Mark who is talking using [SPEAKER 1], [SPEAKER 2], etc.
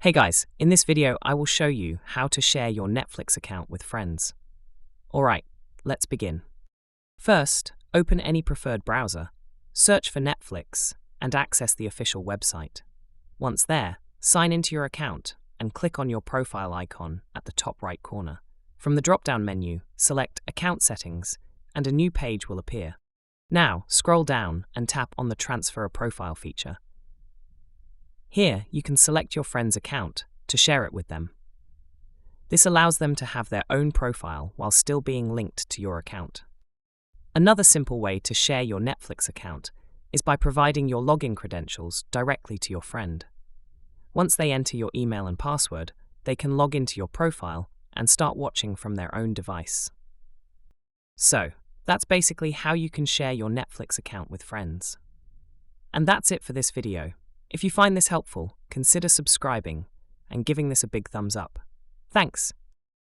[SPEAKER 1] Hey guys, in this video I will show you how to share your Netflix account with friends. Alright, let's begin. First, open any preferred browser, search for Netflix, and access the official website. Once there, sign into your account and click on your profile icon at the top right corner. From the drop-down menu, select Account Settings and a new page will appear. Now, scroll down and tap on the Transfer a Profile feature. Here, you can select your friend's account to share it with them. This allows them to have their own profile while still being linked to your account. Another simple way to share your Netflix account is by providing your login credentials directly to your friend. Once they enter your email and password, they can log into your profile and start watching from their own device. So, that's basically how you can share your Netflix account with friends. And that's it for this video. If you find this helpful, consider subscribing and giving this a big thumbs up. Thanks.